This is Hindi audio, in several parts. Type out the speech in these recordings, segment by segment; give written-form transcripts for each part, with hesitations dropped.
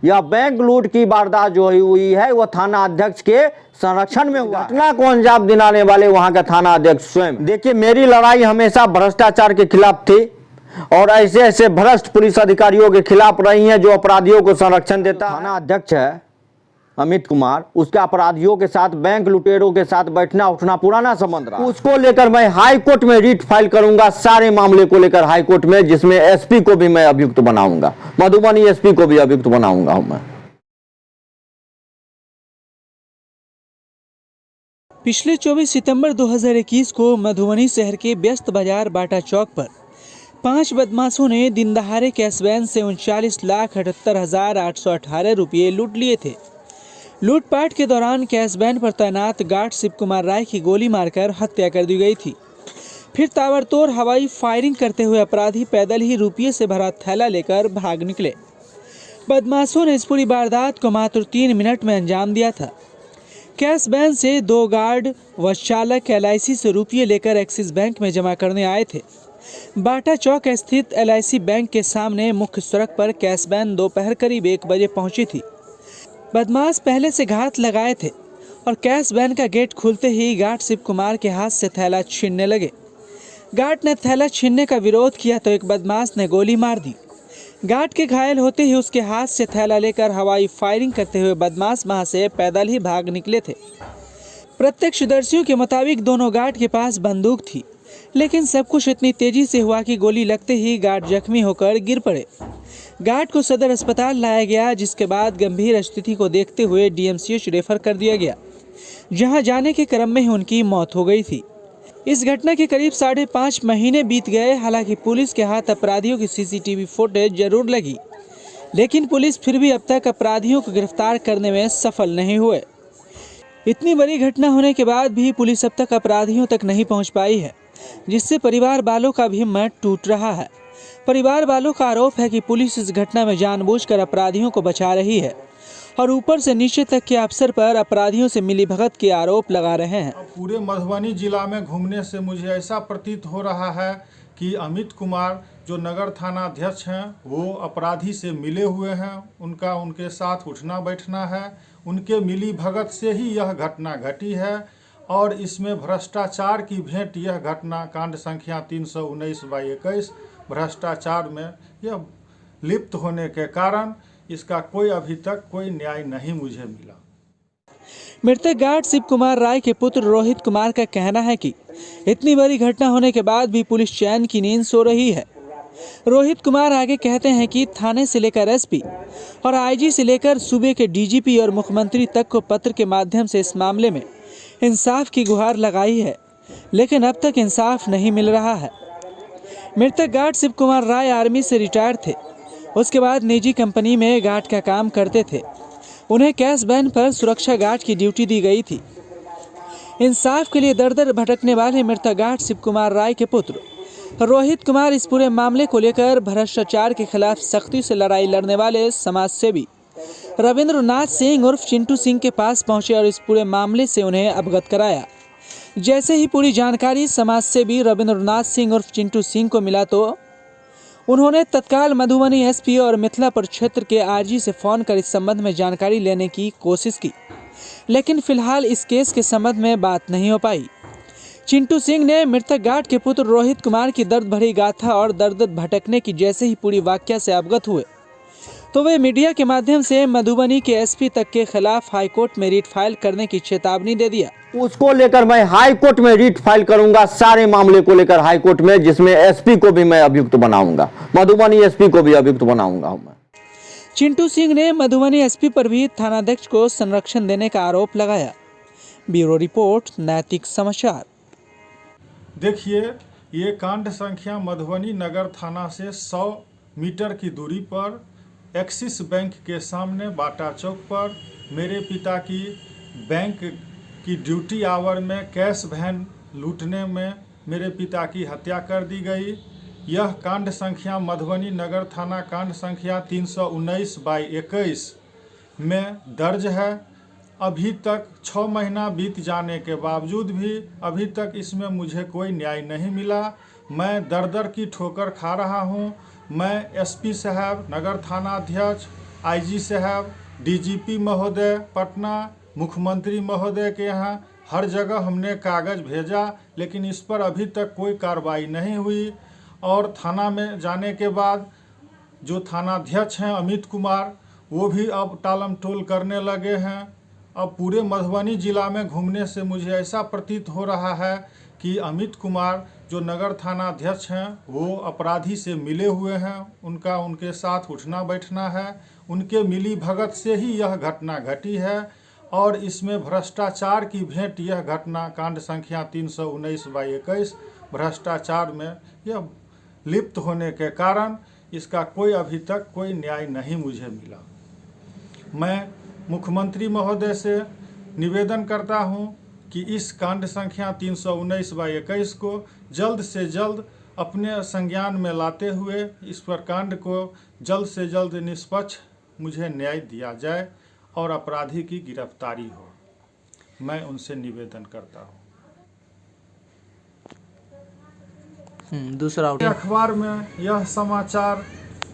यह बैंक लूट की वारदात जो हुई है वह थाना अध्यक्ष के संरक्षण में हुआ। घटना को अंजाम दिलाने वाले वहां का थाना अध्यक्ष स्वयं। देखिए, मेरी लड़ाई हमेशा भ्रष्टाचार के खिलाफ थी और ऐसे ऐसे भ्रष्ट पुलिस अधिकारियों के खिलाफ रही हैं जो अपराधियों को संरक्षण देता। थाना अध्यक्ष है अमित कुमार, उसका अपराधियों के साथ, बैंक लुटेरों के साथ बैठना उठना पुराना संबंध रहा। उसको लेकर मैं हाई कोर्ट में रिट फाइल करूंगा, सारे मामले को लेकर हाई कोर्ट में, जिसमें एसपी को भी मैं अभियुक्त बनाऊंगा, मधुबनी एसपी को भी अभियुक्त बनाऊंगा मैं। पिछले 24 सितंबर 2021 को मधुबनी शहर के व्यस्त बाजार बाटा चौक पर 5 बदमाशों ने दिन दहाड़े कैश वैन से 39,78,818 रुपये लूट लिए थे। लूटपाट के दौरान कैश वैन पर तैनात गार्ड शिव कुमार राय की गोली मारकर हत्या कर दी गई थी। फिर ताबड़तोड़ हवाई फायरिंग करते हुए अपराधी पैदल ही रुपये से भरा थैला लेकर भाग निकले। बदमाशों ने इस पूरी वारदात को मात्र 3 मिनट में अंजाम दिया था। कैश वैन से 2 गार्ड व चालक LIC से रुपये लेकर एक्सिस बैंक में जमा करने आए थे। बाटा चौक स्थित LIC बैंक के सामने मुख्य सड़क पर कैश वैन दोपहर करीब 1 बजे पहुंची थी। बदमाश पहले से घात लगाए थे और कैश वैन का गेट खुलते ही गार्ड शिव कुमार के हाथ से थैला छीनने लगे। गार्ड ने थैला छीनने का विरोध किया तो एक बदमाश ने गोली मार दी। गार्ड के घायल होते ही उसके हाथ से थैला लेकर हवाई फायरिंग करते हुए बदमाश वहां से पैदल ही भाग निकले थे। प्रत्यक्षदर्शियों के मुताबिक दोनों गार्ड के पास बंदूक थी, लेकिन सब कुछ इतनी तेजी से हुआ कि गोली लगते ही गार्ड जख्मी होकर गिर पड़े। गार्ड को सदर अस्पताल लाया गया, जिसके बाद गंभीर स्थिति को देखते हुए DMCH रेफर कर दिया गया, जहां जाने के क्रम में ही उनकी मौत हो गई थी। इस घटना के करीब 5.5 महीने बीत गए। हालांकि पुलिस के हाथ अपराधियों की CCTV फुटेज जरूर लगी, लेकिन पुलिस फिर भी अब तक अपराधियों को गिरफ्तार करने में सफल नहीं हुए। इतनी बड़ी घटना होने के बाद भी पुलिस अब तक अपराधियों तक नहीं पहुंच पाई है, जिससे परिवार वालों का भी मन टूट रहा है। परिवार वालों का आरोप है कि पुलिस इस घटना में जानबूझकर अपराधियों को बचा रही है और ऊपर से नीचे तक के अफसर पर अपराधियों से मिलीभगत के आरोप लगा रहे हैं। पूरे मधुबनी जिला में घूमने से मुझे ऐसा प्रतीत हो रहा है कि अमित कुमार जो नगर थाना अध्यक्ष हैं वो अपराधी से मिले हुए हैं। उनके साथ उठना बैठना है, उनके मिलीभगत से ही यह घटना घटी है और इसमें भ्रष्टाचार की भेंट यह घटना कांड संख्या 319/21 भ्रष्टाचार में यह लिप्त होने के कारण इसका अभी तक कोई न्याय नहीं मुझे मिला। मृतक गार्ड शिव कुमार राय के पुत्र रोहित कुमार का कहना है कि इतनी बड़ी घटना होने के बाद भी पुलिस चैन की नींद सो रही है। रोहित कुमार आगे कहते हैं कि थाने से लेकर SP और IG से लेकर सूबे के DGP और मुख्यमंत्री तक को पत्र के माध्यम से इस मामले में इंसाफ की गुहार लगाई है, लेकिन अब तक इंसाफ नहीं मिल रहा है। मृतक गार्ड शिव कुमार राय आर्मी से रिटायर थे। उसके बाद निजी कंपनी में गार्ड का काम करते थे। उन्हें कैश वैन पर सुरक्षा गार्ड की ड्यूटी दी गई थी। इंसाफ के लिए दर दर भटकने वाले मृतक गार्ड शिव कुमार राय के पुत्र रोहित कुमार इस पूरे मामले को लेकर भ्रष्टाचार के खिलाफ सख्ती से लड़ाई लड़ने वाले समाज सेवी रविंद्रनाथ सिंह उर्फ चिंटू सिंह के पास पहुंचे और इस पूरे मामले से उन्हें अवगत कराया। जैसे ही पूरी जानकारी समाज सेवी रविंद्रनाथ सिंह उर्फ चिंटू सिंह को मिला तो उन्होंने तत्काल मधुबनी SP और मिथिलापुर क्षेत्र के RG से फ़ोन कर इस संबंध में जानकारी लेने की कोशिश की, लेकिन फिलहाल इस केस के संबंध में बात नहीं हो पाई। चिंटू सिंह ने मृतक गार्ड के पुत्र रोहित कुमार की दर्द भरी गाथा और दर्द भटकने की जैसे ही पूरी वाकया से अवगत हुए तो वे मीडिया के माध्यम से मधुबनी के SP तक के खिलाफ हाईकोर्ट में रिट फाइल करने की चेतावनी दे दिया। उसको लेकर मैं हाई कोर्ट में रिट फाइल करूंगा, सारे मामले को लेकर हाई कोर्ट में, जिसमें SP को भी मैं अभियुक्त बनाऊंगा, मधुबनी SP को भी अभियुक्त बनाऊंगा मैं। चिंटू सिंह ने मधुबनी SP पर भी थानाध्यक्ष को संरक्षण देने का आरोप लगाया। ब्यूरो रिपोर्ट, नैतिक समाचार। देखिए, ये कांड संख्या मधुबनी नगर थाना से 100 मीटर की दूरी पर एक्सिस बैंक के सामने बाटा चौक पर मेरे पिता की बैंक की ड्यूटी आवर में कैश वैन लूटने में मेरे पिता की हत्या कर दी गई। यह कांड संख्या मधुबनी नगर थाना कांड संख्या 319/21 में दर्ज है। अभी तक 6 महीना बीत जाने के बावजूद भी अभी तक इसमें मुझे कोई न्याय नहीं मिला। मैं दर दर की ठोकर खा रहा हूँ। मैं SP साहब, नगर थाना अध्यक्ष आईजी साहब, डीजीपी महोदय पटना, मुख्यमंत्री महोदय के यहाँ हर जगह हमने कागज़ भेजा, लेकिन इस पर अभी तक कोई कार्रवाई नहीं हुई। और थाना में जाने के बाद जो थानाध्यक्ष हैं अमित कुमार, वो भी अब टालम टोल करने लगे हैं। अब पूरे मधुबनी ज़िला में घूमने से मुझे ऐसा प्रतीत हो रहा है कि अमित कुमार जो नगर थाना अध्यक्ष हैं वो अपराधी से मिले हुए हैं, उनका उनके साथ उठना बैठना है, उनके मिली भगत से ही यह घटना घटी है। और इसमें भ्रष्टाचार की भेंट यह घटना कांड संख्या 319/21 भ्रष्टाचार में यह लिप्त होने के कारण इसका कोई अभी तक कोई न्याय नहीं मुझे मिला। मैं मुख्यमंत्री महोदय से निवेदन करता हूं कि इस कांड संख्या 319/21 को जल्द से जल्द अपने संज्ञान में लाते हुए इस पर कांड को जल्द से जल्द निष्पक्ष मुझे न्याय दिया जाए और अपराधी की गिरफ्तारी हो, मैं उनसे निवेदन करता हूं। दूसरा अखबार में यह समाचार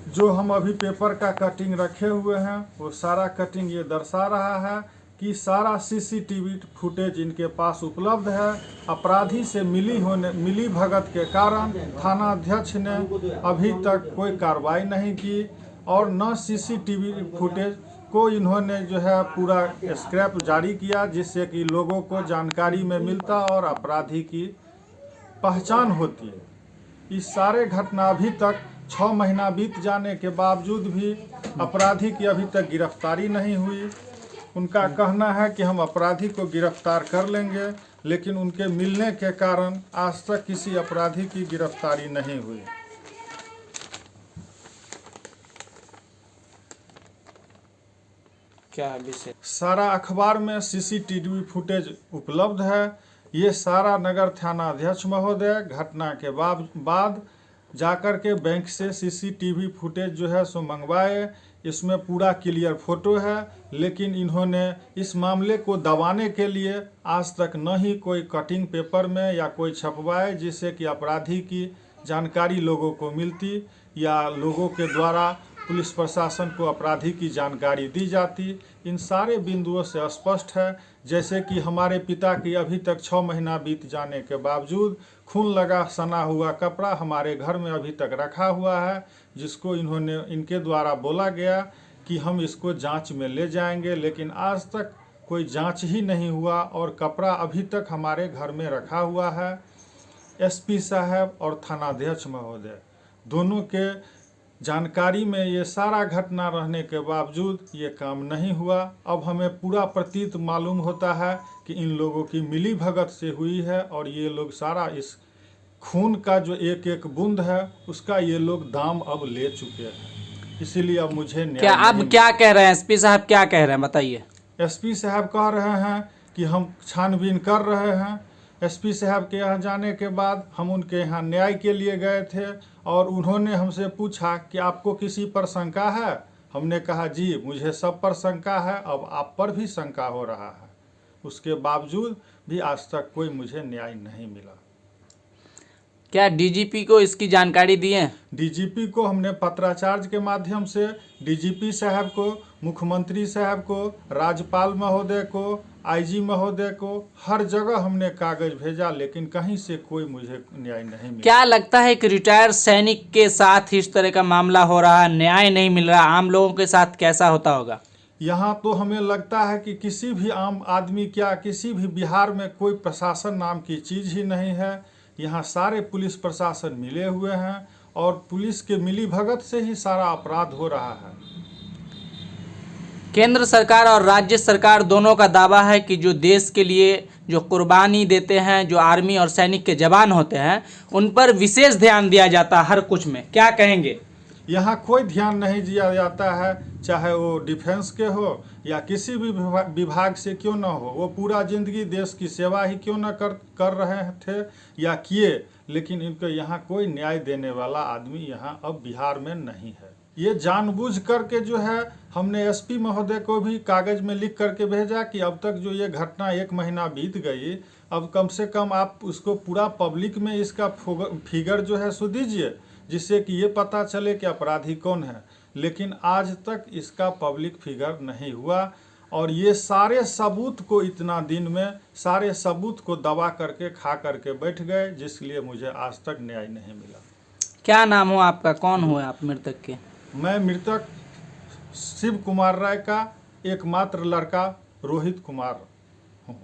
जो हम अभी पेपर का कटिंग रखे हुए हैं वो सारा कटिंग ये दर्शा रहा है कि सारा सीसीटीवी फुटेज इनके पास उपलब्ध है। अपराधी से मिली भगत के कारण थाना अध्यक्ष ने अभी तक कोई कार्रवाई नहीं की और न सीसीटीवी फुटेज को इन्होंने जो है पूरा स्क्रैप जारी किया, जिससे कि लोगों को जानकारी में मिलता और अपराधी की पहचान होती है। इस सारे घटना अभी तक 6 महीना बीत जाने के बावजूद भी अपराधी की अभी तक गिरफ्तारी नहीं हुई। उनका कहना है कि हम अपराधी को गिरफ्तार कर लेंगे, लेकिन उनके मिलने के कारण आज तक किसी अपराधी की गिरफ्तारी नहीं हुई। क्या विषय? सारा अखबार में सीसीटीवी फुटेज उपलब्ध है। ये सारा नगर थाना अध्यक्ष महोदय घटना के बाद जाकर के बैंक से सीसीटीवी फुटेज जो है सो मंगवाए। इसमें पूरा क्लियर फोटो है, लेकिन इन्होंने इस मामले को दबाने के लिए आज तक न ही कोई कटिंग पेपर में या कोई छपवाए जिससे कि अपराधी की जानकारी लोगों को मिलती या लोगों के द्वारा पुलिस प्रशासन को अपराधी की जानकारी दी जाती। इन सारे बिंदुओं से स्पष्ट है जैसे कि हमारे पिता की अभी तक 6 महीना बीत जाने के बावजूद खून लगा सना हुआ कपड़ा हमारे घर में अभी तक रखा हुआ है, जिसको इनके द्वारा बोला गया कि हम इसको जांच में ले जाएंगे, लेकिन आज तक कोई जांच ही नहीं हुआ और कपड़ा अभी तक हमारे घर में रखा हुआ है। एसपी साहब और थानाध्यक्ष महोदय दोनों के जानकारी में ये सारा घटना रहने के बावजूद ये काम नहीं हुआ। अब हमें पूरा प्रतीत मालूम होता है कि इन लोगों की मिली भगत से हुई है और ये लोग सारा इस खून का जो एक एक बूंद है उसका ये लोग दाम अब ले चुके हैं। इसीलिए अब मुझे क्या अब क्या कह रहे हैं एसपी साहब, क्या कह रहे हैं बताइए? एसपी साहब कह रहे हैं कि हम छानबीन कर रहे हैं। एसपी साहब के यहाँ जाने के बाद हम उनके यहाँ न्याय के लिए गए थे और उन्होंने हमसे पूछा कि आपको किसी पर शंका है। हमने कहा जी मुझे सब पर शंका है, अब आप पर भी शंका हो रहा है। उसके बावजूद भी आज तक कोई मुझे न्याय नहीं मिला। क्या डीजीपी को इसकी जानकारी दी है? डीजीपी को हमने पत्राचार के माध्यम से डीजीपी साहब को, मुख्यमंत्री साहब को, राज्यपाल महोदय को, आईजी महोदय को हर जगह हमने कागज भेजा, लेकिन कहीं से कोई मुझे न्याय नहीं मिला। क्या लगता है कि रिटायर्ड सैनिक के साथ इस तरह का मामला हो रहा है, न्याय नहीं मिल रहा, आम लोगों के साथ कैसा होता होगा? यहाँ तो हमें लगता है कि किसी भी आम आदमी क्या किसी भी बिहार में कोई प्रशासन नाम की चीज़ ही नहीं है। यहाँ सारे पुलिस प्रशासन मिले हुए हैं और पुलिस के मिली भगत से ही सारा अपराध हो रहा है। केंद्र सरकार और राज्य सरकार दोनों का दावा है कि जो देश के लिए जो कुर्बानी देते हैं, जो आर्मी और सैनिक के जवान होते हैं, उन पर विशेष ध्यान दिया जाता है हर कुछ में। क्या कहेंगे? यहाँ कोई ध्यान नहीं दिया जाता है, चाहे वो डिफेंस के हो या किसी भी विभाग से क्यों न हो। वो पूरा जिंदगी देश की सेवा ही क्यों न कर रहे थे या किए, लेकिन इनको यहाँ कोई न्याय देने वाला आदमी यहाँ अब बिहार में नहीं है। ये जानबूझ करके जो है हमने एसपी महोदय को भी कागज में लिख करके भेजा कि अब तक जो ये घटना 1 महीना बीत गई, अब कम से कम आप उसको पूरा पब्लिक में इसका फिगर जो है सो दीजिए, जिससे कि ये पता चले कि अपराधी कौन है। लेकिन आज तक इसका पब्लिक फिगर नहीं हुआ। और ये सारे सबूत को इतना दिन में सारे सबूत को दबा करके खा करके बैठ गए, जिसलिए मुझे आज तक न्याय नहीं मिला। क्या नाम हो आपका, कौन हुए आप मृतक के? मैं मृतक शिव कुमार राय का एकमात्र लड़का रोहित कुमार हूँ।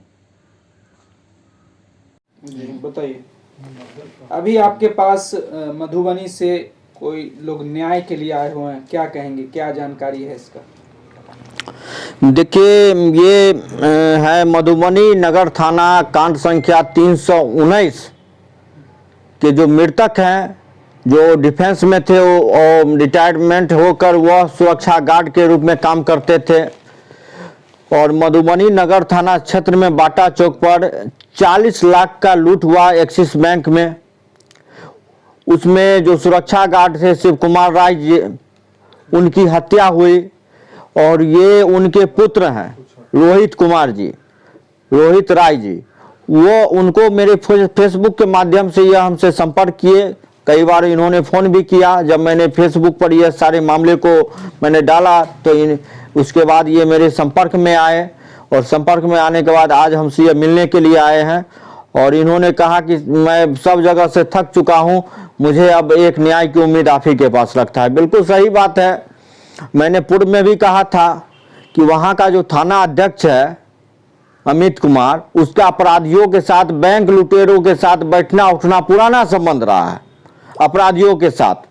बताइए, अभी आपके पास मधुबनी से कोई लोग न्याय के लिए आए हुए हैं, क्या कहेंगे, क्या जानकारी है इसका? देखिए, ये है मधुबनी नगर थाना कांड संख्या 319 के जो मृतक हैं, जो डिफेंस में थे और रिटायरमेंट होकर वह सुरक्षा गार्ड के रूप में काम करते थे। और मधुबनी नगर थाना क्षेत्र में बाटा चौक पर 40 लाख का लूट हुआ एक्सिस बैंक में। उसमें जो सुरक्षा गार्ड थे शिव कुमार राय जी, उनकी हत्या हुई। और ये उनके पुत्र हैं रोहित कुमार जी, रोहित राय जी, वो उनको मेरे फेसबुक के माध्यम से यह हमसे संपर्क किए। कई बार इन्होंने फ़ोन भी किया। जब मैंने फेसबुक पर यह सारे मामले को मैंने डाला तो उसके बाद ये मेरे संपर्क में आए, और संपर्क में आने के बाद आज हमसे ये मिलने के लिए आए हैं। और इन्होंने कहा कि मैं सब जगह से थक चुका हूँ, मुझे अब एक न्याय की उम्मीद आप ही के पास रखता है। बिल्कुल सही बात है। मैंने पूर्व में भी कहा था कि वहाँ का जो थाना अध्यक्ष है अमित कुमार, उसका अपराधियों के साथ, बैंक लुटेरों के साथ बैठना उठना पुराना संबंध रहा है अपराधियों के साथ।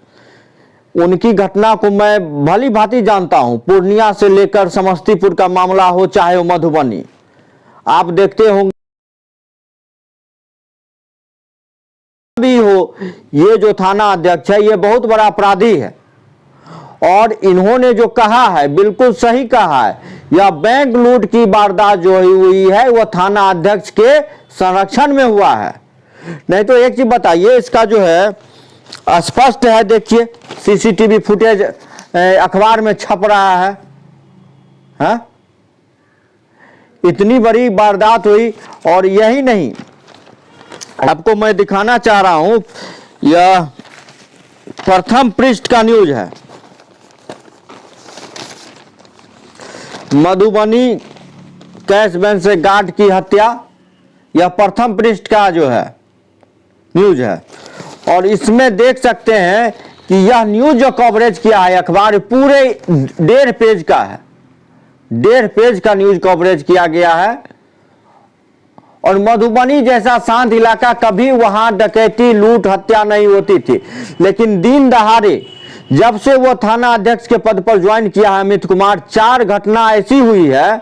उनकी घटना को मैं भली भांति जानता हूं। पूर्णिया से लेकर समस्तीपुर का मामला हो चाहे वो मधुबनी, आप देखते होंगे भी हो, ये जो थाना अध्यक्ष है ये बहुत बड़ा अपराधी है। और इन्होंने जो कहा है बिल्कुल सही कहा है। यह बैंक लूट की वारदात जो हुई है वह थाना अध्यक्ष के संरक्षण में हुआ है। नहीं तो एक चीज बताइए, इसका जो है स्पष्ट है, देखिए सीसीटीवी फुटेज अखबार में छप रहा है। हाँ? इतनी बड़ी वारदात हुई। और यही नहीं, आपको मैं दिखाना चाह रहा हूं, यह प्रथम पृष्ठ का न्यूज है। मधुबनी कैश बैंक से गार्ड की हत्या, यह प्रथम पृष्ठ का जो है न्यूज है। और इसमें देख सकते हैं कि यह न्यूज जो कवरेज किया है अखबार, पूरे 1.5 पेज का है, 1.5 पेज का न्यूज कवरेज किया गया है। और मधुबनी जैसा शांत इलाका, कभी वहां डकैती लूट हत्या नहीं होती थी। लेकिन दिन दहाड़े जब से वो थाना अध्यक्ष के पद पर ज्वाइन किया है अमित कुमार, 4 घटना ऐसी हुई है।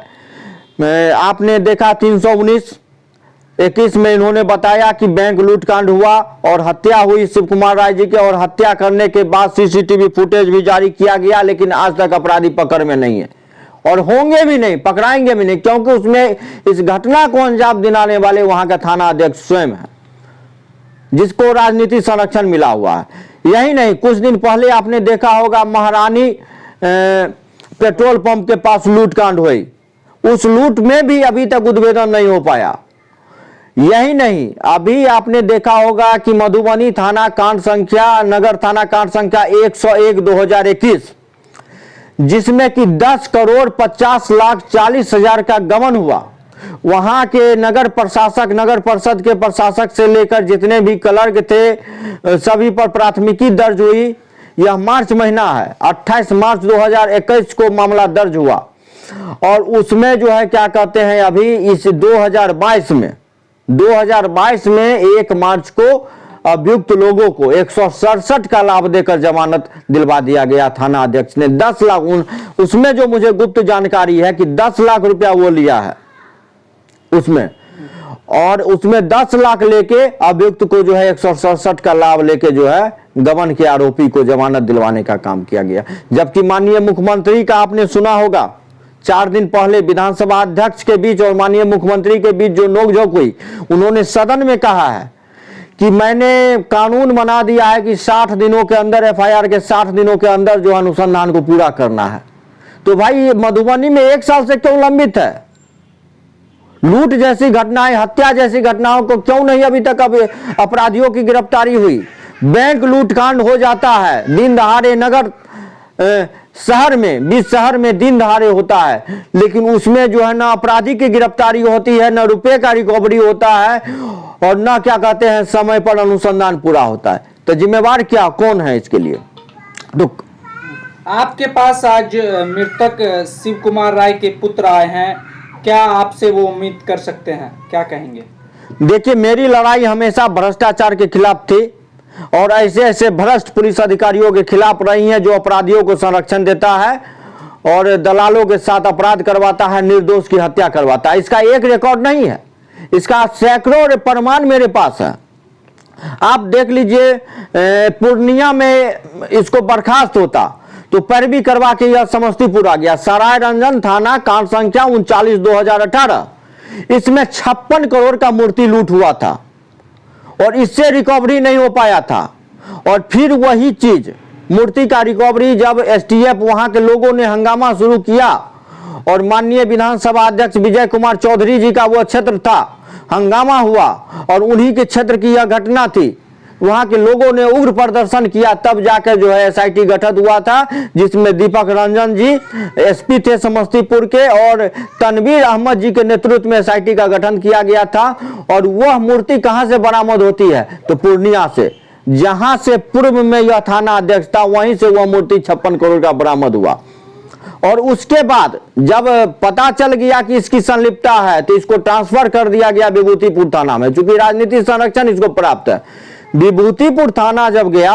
आपने देखा 319-21 में इन्होंने बताया कि बैंक लूटकांड हुआ और हत्या हुई शिव कुमार राय जी के। और हत्या करने के बाद सीसीटीवी फुटेज भी जारी किया गया, लेकिन आज तक अपराधी पकड़ में नहीं है और होंगे भी नहीं, पकड़ाएंगे भी नहीं, क्योंकि उसमें इस घटना को अंजाम दिलाने वाले वहां का थाना अध्यक्ष स्वयं है, जिसको राजनीतिक संरक्षण मिला हुआ है। यही नहीं, कुछ दिन पहले आपने देखा होगा महारानी पेट्रोल पंप के पास लूटकांड हुई। उस लूट में भी अभी तक उद्भेदन नहीं हो पाया। यही नहीं, अभी आपने देखा होगा कि मधुबनी थाना कांड संख्या, नगर थाना कांड संख्या 101/2021, जिसमें कि 10 करोड़ 50 लाख 40 हजार का गबन हुआ। वहां के नगर प्रशासक, नगर परिषद के प्रशासक से लेकर जितने भी क्लर्क थे, सभी पर प्राथमिकी दर्ज हुई। यह मार्च महीना है, 28 मार्च 2021 को मामला दर्ज हुआ। और उसमें जो है क्या कहते हैं, अभी इस 2022 में 1 मार्च को अभियुक्त लोगों को 167 का लाभ देकर जमानत दिलवा दिया गया थाना अध्यक्ष ने। 10 लाख, उसमें जो मुझे गुप्त जानकारी है कि 10 लाख रुपया वो लिया है उसमें, और उसमें 10 लाख लेके अभियुक्त को जो है 167 का लाभ लेके जो है गबन के आरोपी को जमानत दिलवाने का काम किया गया। जबकि माननीय मुख्यमंत्री का आपने सुना होगा, 4 दिन पहले विधानसभा अध्यक्ष के बीच और माननीय मुख्यमंत्री के बीच जो नोकझोंक हुई, उन्होंने सदन में कहा है कि मैंने कानून बना दिया है कि 60 दिनों के अंदर, एफआईआर के 60 दिनों के अंदर जो अनुसंधान को पूरा करना है। तो भाई मधुबनी में 1 साल से क्यों लंबित है? लूट जैसी घटनाएं, हत्या जैसी घटनाओं को क्यों नहीं अभी तक अपराधियों की गिरफ्तारी हुई? बैंक लूटकांड हो जाता है दिन दहाड़े, नगर शहर में, बीच शहर में दिन दहाड़े होता है, लेकिन उसमें जो है ना अपराधी की गिरफ्तारी होती है, ना रुपए का रिकवरी होता है, और ना क्या कहते हैं समय पर अनुसंधान पूरा होता है। तो जिम्मेवार क्या कौन है इसके लिए? दुख। आपके पास आज मृतक शिव कुमार राय के पुत्र आए हैं, क्या आपसे वो उम्मीद कर सकते हैं, क्या कहेंगे? देखिए, मेरी लड़ाई हमेशा भ्रष्टाचार के खिलाफ थी और ऐसे ऐसे भ्रष्ट पुलिस अधिकारियों के खिलाफ रही हैं जो अपराधियों को संरक्षण देता है और दलालों के साथ अपराध करवाता है, निर्दोष की हत्या करवाता है। इसका एक रिकॉर्ड नहीं है, इसका सैकड़ों प्रमाण मेरे पास है। आप देख लीजिए, पूर्णिया में इसको बर्खास्त होता तो पैरवी करवा के यह समस्तीपुर आ गया। सराय रंजन थाना, कांड संख्या 39/2018, इसमें 56 करोड़ का मूर्ति लूट हुआ था और इससे रिकवरी नहीं हो पाया था। और फिर वही चीज मूर्ति का रिकवरी जब एसटीएफ वहां के लोगों ने हंगामा शुरू किया और माननीय विधानसभा अध्यक्ष विजय कुमार चौधरी जी का वो क्षेत्र था, हंगामा हुआ और उन्हीं के क्षेत्र की यह घटना थी, वहां के लोगों ने उग्र प्रदर्शन किया, तब जाकर जो है एसआईटी गठित हुआ था, जिसमें दीपक रंजन जी एसपी थे समस्तीपुर के और तनवीर अहमद जी के नेतृत्व में एसआईटी का गठन किया गया था। और वह मूर्ति कहां से बरामद होती है? तो पूर्णिया से, जहां से पूर्व में यह थाना अध्यक्ष था, वहीं से वह मूर्ति 56 करोड़ का बरामद हुआ। और उसके बाद जब पता चल गया कि इसकी संलिप्तता है तो इसको ट्रांसफर कर दिया गया विभूतिपुर थाना में, चूंकि राजनीतिक संरक्षण इसको प्राप्त है। विभूतिपुर थाना जब गया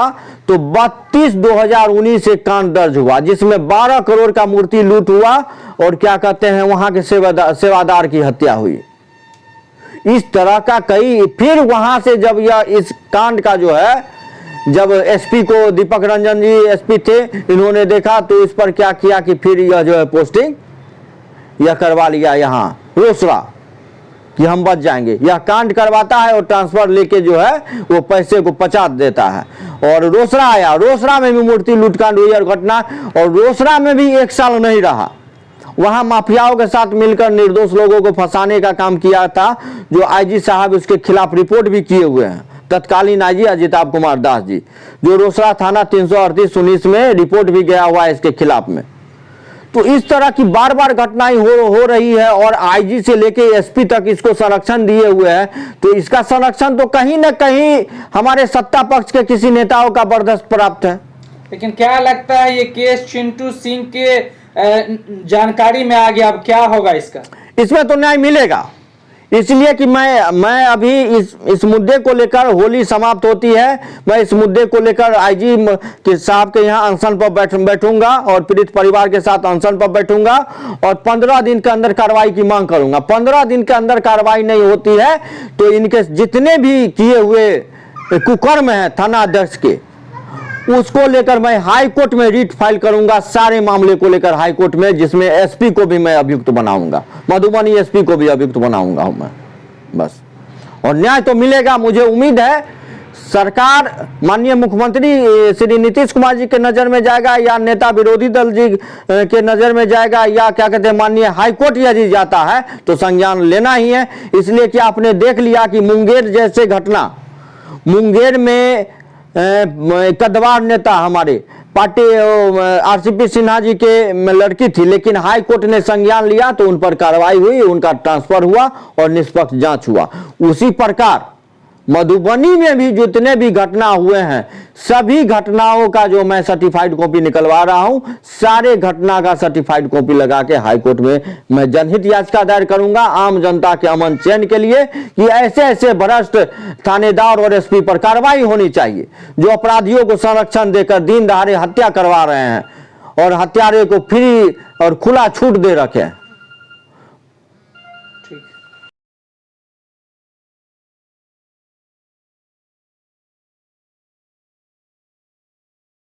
तो 32/2019 से कांड दर्ज हुआ, जिसमें 12 करोड़ का मूर्ति लूट हुआ और क्या कहते हैं वहां के सेवादार की हत्या हुई। इस तरह का कई, फिर वहां से जब यह इस कांड का जो है, जब एसपी को दीपक रंजन जी एसपी थे, इन्होंने देखा तो इस पर क्या किया कि फिर यह जो है पोस्टिंग यह करवा लिया यहाँ रोसड़ा कि हम बच जाएंगे। यह कांड करवाता है और ट्रांसफर लेके जो है वो पैसे को पचा देता है। और रोसड़ा आया, रोसड़ा में भी मूर्ति लूटकांड हुई और घटना, और रोसड़ा में भी 1 साल नहीं रहा, वहां माफियाओं के साथ मिलकर निर्दोष लोगों को फंसाने का काम किया था, जो आईजी साहब उसके खिलाफ रिपोर्ट भी किए हुए हैं, तत्कालीन आईजी अजिताभ कुमार दास जी, जो रोसड़ा थाना 338-19 में रिपोर्ट भी गया हुआ है इसके खिलाफ में। तो इस तरह की बार बार घटनाएं हो रही है और आईजी से लेके एसपी तक इसको संरक्षण दिए हुए हैं। तो इसका संरक्षण तो कहीं ना कहीं हमारे सत्ता पक्ष के किसी नेताओं का बर्दाश्त प्राप्त है। लेकिन क्या लगता है ये केस चिंटू सिंह के जानकारी में आ गया, अब क्या होगा इसका? इसमें तो न्याय मिलेगा, इसलिए कि मैं अभी इस मुद्दे को लेकर, होली समाप्त होती है, मैं इस मुद्दे को लेकर आईजी के साहब के यहाँ अनशन पर बैठूंगा और पीड़ित परिवार के साथ अनशन पर बैठूंगा और 15 दिन के अंदर कार्रवाई की मांग करूंगा। 15 दिन के अंदर कार्रवाई नहीं होती है तो इनके जितने भी किए हुए कुकर्म है थाना अध्यक्ष के, उसको लेकर मैं हाई कोर्ट में रिट फाइल करूंगा, सारे मामले को लेकर हाई कोर्ट में, जिसमें एसपी को भी मैं अभियुक्त बनाऊंगा, मधुबनी एसपी को भी अभियुक्त बनाऊंगा मैं, बस। और न्याय तो मिलेगा, मुझे उम्मीद है। सरकार माननीय मुख्यमंत्री श्री नीतीश कुमार जी के नजर में जाएगा या नेता विरोधी दल जी के नजर में जाएगा या क्या कहते हैं माननीय हाई कोर्ट यदि जाता है तो संज्ञान लेना ही है। इसलिए कि आपने देख लिया कि मुंगेर जैसे घटना, मुंगेर में कद्दावर नेता हमारे पार्टी आरसीपी सिन्हा जी के लड़की थी, लेकिन हाई कोर्ट ने संज्ञान लिया तो उन पर कार्रवाई हुई, उनका ट्रांसफर हुआ और निष्पक्ष जांच हुआ। उसी प्रकार मधुबनी में भी जितने भी घटना हुए हैं, सभी घटनाओं का जो मैं सर्टिफाइड कॉपी निकलवा रहा हूं, सारे घटना का सर्टिफाइड कॉपी लगा के हाई कोर्ट में मैं जनहित याचिका दायर करूंगा आम जनता के अमन चैन के लिए कि ऐसे ऐसे भ्रष्ट थानेदार और एसपी पर कार्रवाई होनी चाहिए जो अपराधियों को संरक्षण देकर दिन दहाड़े हत्या करवा रहे हैं और हत्यारे को फ्री और खुला छूट दे रखे हैं।